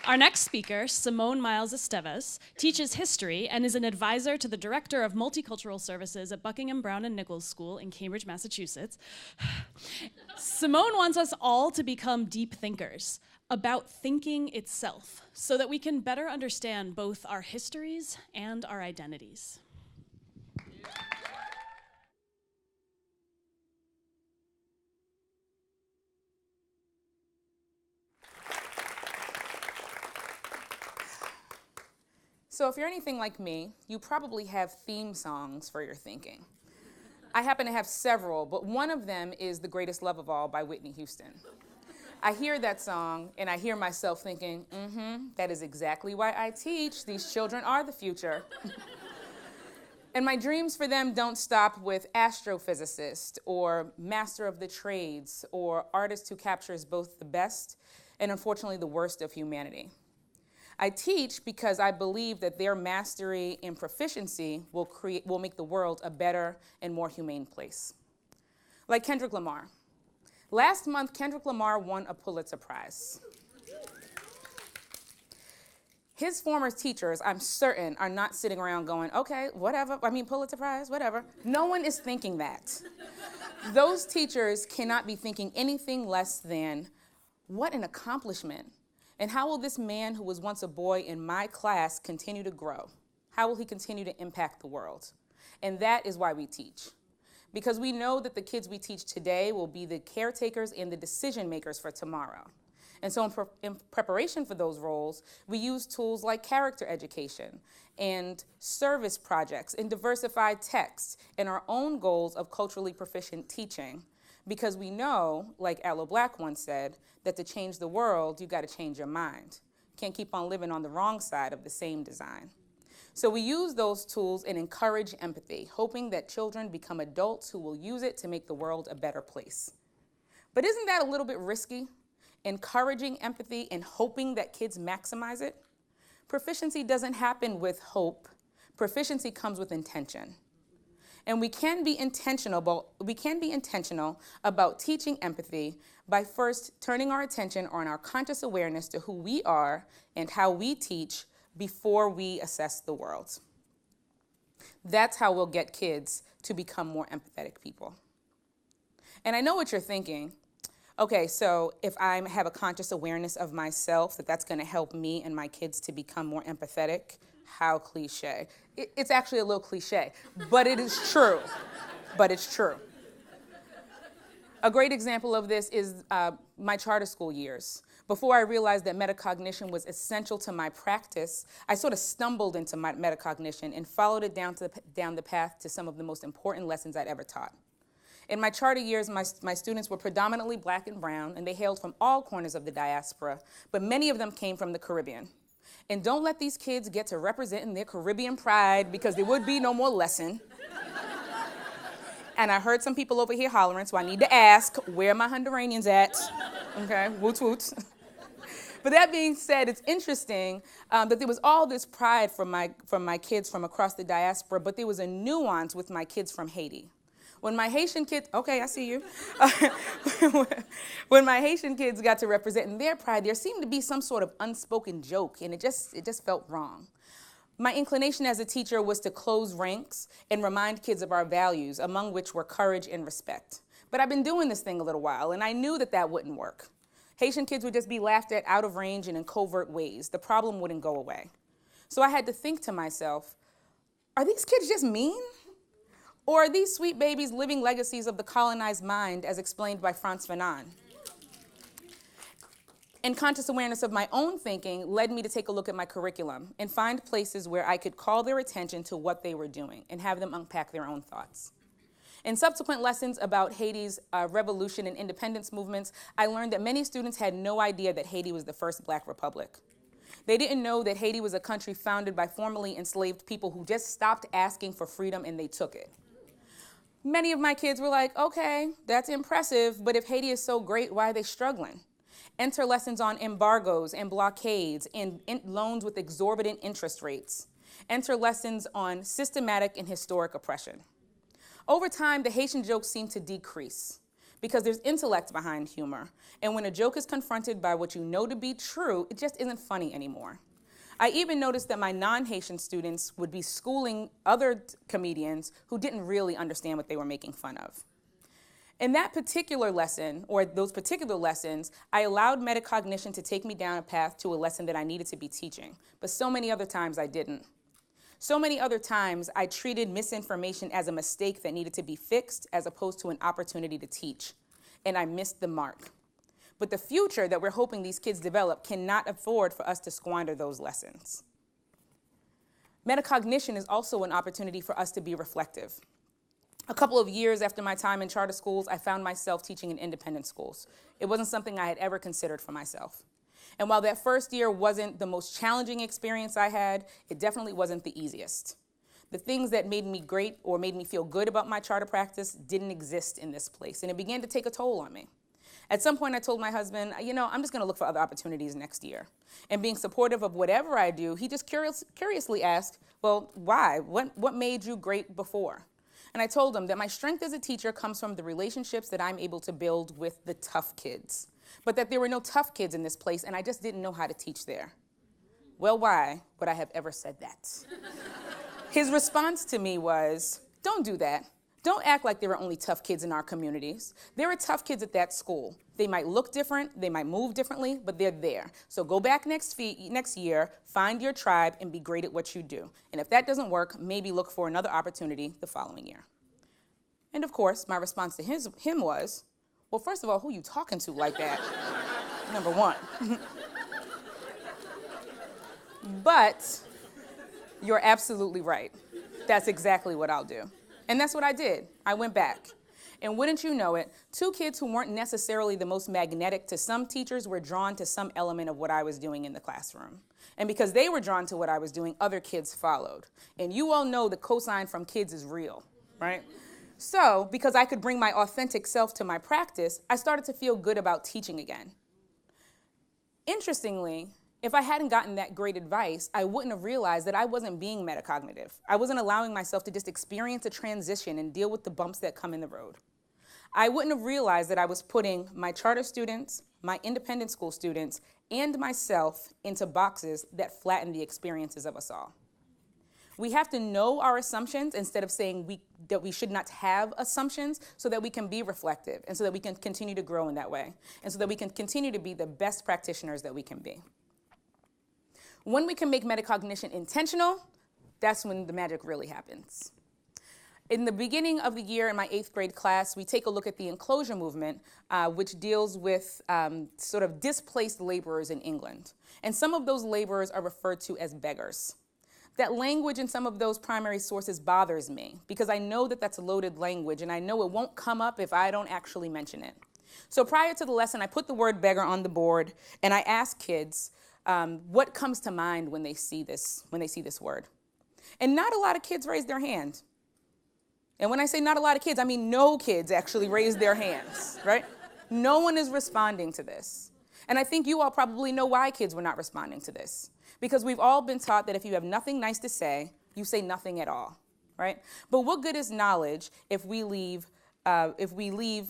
Our next speaker, Simone Miles Esteves, teaches history and is an advisor to the Director of Multicultural Services at Buckingham Browne Nichols School in Cambridge, Massachusetts. Simone wants us all to become deep thinkers about thinking itself so that we can better understand both our histories and our identities. So if you're anything like me, you probably have theme songs for your thinking. I happen to have several, but one of them is The Greatest Love of All by Whitney Houston. I hear that song and I hear myself thinking, that is exactly why I teach. These children are the future. And my dreams for them don't stop with astrophysicist or master of the trades or artist who captures both the best and unfortunately the worst of humanity. I teach because I believe that their mastery and proficiency will make the world a better and more humane place. Like Kendrick Lamar. Last month, Kendrick Lamar won a Pulitzer Prize. His former teachers, I'm certain, are not sitting around going, okay, whatever, Pulitzer Prize, whatever. No one is thinking that. Those teachers cannot be thinking anything less than, what an accomplishment. And how will this man who was once a boy in my class continue to grow? How will he continue to impact the world? And that is why we teach. Because we know that the kids we teach today will be the caretakers and the decision makers for tomorrow. And so in preparation for those roles, we use tools like character education and service projects and diversified texts and our own goals of culturally proficient teaching. Because we know, like Aloe Black once said, that to change the world, you got to change your mind. You can't keep on living on the wrong side of the same design. So we use those tools and encourage empathy, hoping that children become adults who will use it to make the world a better place. But isn't that a little bit risky? Encouraging empathy and hoping that kids maximize it? Proficiency doesn't happen with hope. Proficiency comes with intention. And we can be intentional about teaching empathy by first turning our attention on our conscious awareness to who we are and how we teach before we assess the world. That's how we'll get kids to become more empathetic people. And I know what you're thinking. Okay, so if I have a conscious awareness of myself, that's going to help me and my kids to become more empathetic. How cliche. It's actually a little cliche, but it is true. But it's true. A great example of this is my charter school years. Before I realized that metacognition was essential to my practice, I sort of stumbled into my metacognition and followed it down the path to some of the most important lessons I'd ever taught. In my charter years, my students were predominantly Black and brown, and they hailed from all corners of the diaspora, but many of them came from the Caribbean. And don't let these kids get to representing their Caribbean pride because there would be no more lesson. And I heard some people over here hollering, so I need to ask, where are my Honduranians at? Okay, woot woot. But that being said, it's interesting that there was all this pride from my kids from across the diaspora, but there was a nuance with my kids from Haiti. When my Haitian kids, okay, I see you. When my Haitian kids got to representing their pride, there seemed to be some sort of unspoken joke, and it just felt wrong. My inclination as a teacher was to close ranks and remind kids of our values, among which were courage and respect. But I've been doing this thing a little while, and I knew that wouldn't work. Haitian kids would just be laughed at out of range and in covert ways. The problem wouldn't go away. So I had to think to myself, are these kids just mean? Or are these sweet babies living legacies of the colonized mind as explained by Frantz Fanon? And conscious awareness of my own thinking led me to take a look at my curriculum and find places where I could call their attention to what they were doing and have them unpack their own thoughts. In subsequent lessons about Haiti's revolution and independence movements, I learned that many students had no idea that Haiti was the first Black republic. They didn't know that Haiti was a country founded by formerly enslaved people who just stopped asking for freedom and they took it. Many of my kids were like, okay, that's impressive, but if Haiti is so great, why are they struggling? Enter lessons on embargoes and blockades and loans with exorbitant interest rates. Enter lessons on systematic and historic oppression. Over time, the Haitian jokes seemed to decrease because there's intellect behind humor. And when a joke is confronted by what you know to be true, it just isn't funny anymore. I even noticed that my non-Haitian students would be schooling other comedians who didn't really understand what they were making fun of. In that particular lesson, or those particular lessons, I allowed metacognition to take me down a path to a lesson that I needed to be teaching, but so many other times I didn't. So many other times I treated misinformation as a mistake that needed to be fixed as opposed to an opportunity to teach, and I missed the mark. But the future that we're hoping these kids develop cannot afford for us to squander those lessons. Metacognition is also an opportunity for us to be reflective. A couple of years after my time in charter schools, I found myself teaching in independent schools. It wasn't something I had ever considered for myself. And while that first year wasn't the most challenging experience I had, it definitely wasn't the easiest. The things that made me great or made me feel good about my charter practice didn't exist in this place, and it began to take a toll on me. At some point, I told my husband, I'm just going to look for other opportunities next year. And being supportive of whatever I do, he just curiously asked, well, why? What made you great before? And I told him that my strength as a teacher comes from the relationships that I'm able to build with the tough kids, but that there were no tough kids in this place, and I just didn't know how to teach there. Well, why would I have ever said that? His response to me was, don't do that. Don't act like there are only tough kids in our communities. There are tough kids at that school. They might look different, they might move differently, but they're there. So go back next year, find your tribe, and be great at what you do. And if that doesn't work, maybe look for another opportunity the following year. And of course, my response to him was, well, first of all, who are you talking to like that? Number one. But you're absolutely right. That's exactly what I'll do. And that's what I did. I went back. And wouldn't you know it, two kids who weren't necessarily the most magnetic to some teachers were drawn to some element of what I was doing in the classroom. And because they were drawn to what I was doing, other kids followed. And you all know the cosign from kids is real, right? So, because I could bring my authentic self to my practice, I started to feel good about teaching again. Interestingly, if I hadn't gotten that great advice, I wouldn't have realized that I wasn't being metacognitive. I wasn't allowing myself to just experience a transition and deal with the bumps that come in the road. I wouldn't have realized that I was putting my charter students, my independent school students, and myself into boxes that flatten the experiences of us all. We have to know our assumptions instead of saying that we should not have assumptions so that we can be reflective and so that we can continue to grow in that way and so that we can continue to be the best practitioners that we can be. When we can make metacognition intentional, that's when the magic really happens. In the beginning of the year in my 8th grade class, we take a look at the enclosure movement, which deals with sort of displaced laborers in England. And some of those laborers are referred to as beggars. That language in some of those primary sources bothers me because I know that that's a loaded language and I know it won't come up if I don't actually mention it. So prior to the lesson, I put the word beggar on the board and I asked kids, what comes to mind when they see this word? And not a lot of kids raised their hand. And when I say not a lot of kids, I mean no kids actually raised their hands, right? No one is responding to this. And I think you all probably know why kids were not responding to this. Because we've all been taught that if you have nothing nice to say, you say nothing at all, right? But what good is knowledge if we leave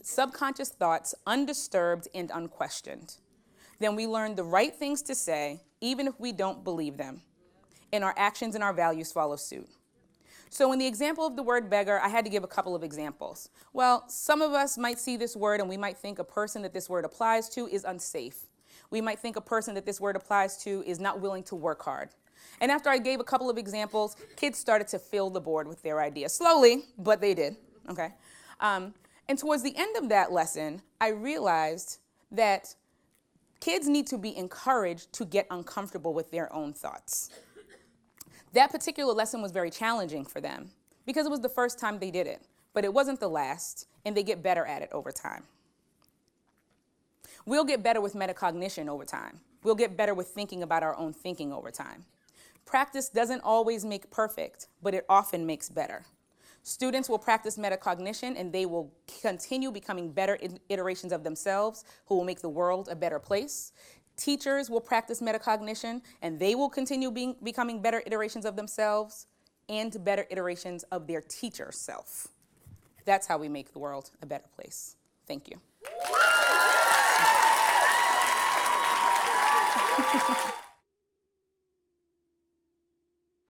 subconscious thoughts undisturbed and unquestioned? Then we learn the right things to say, even if we don't believe them. And our actions and our values follow suit. So in the example of the word beggar, I had to give a couple of examples. Well, some of us might see this word and we might think a person that this word applies to is unsafe. We might think a person that this word applies to is not willing to work hard. And after I gave a couple of examples, kids started to fill the board with their ideas. Slowly, but they did, okay? And towards the end of that lesson, I realized that kids need to be encouraged to get uncomfortable with their own thoughts. That particular lesson was very challenging for them because it was the first time they did it, but it wasn't the last, and they get better at it over time. We'll get better with metacognition over time. We'll get better with thinking about our own thinking over time. Practice doesn't always make perfect, but it often makes better. Students will practice metacognition and they will continue becoming better iterations of themselves who will make the world a better place. Teachers will practice metacognition and they will continue becoming better iterations of themselves and better iterations of their teacher self. That's how we make the world a better place. Thank you.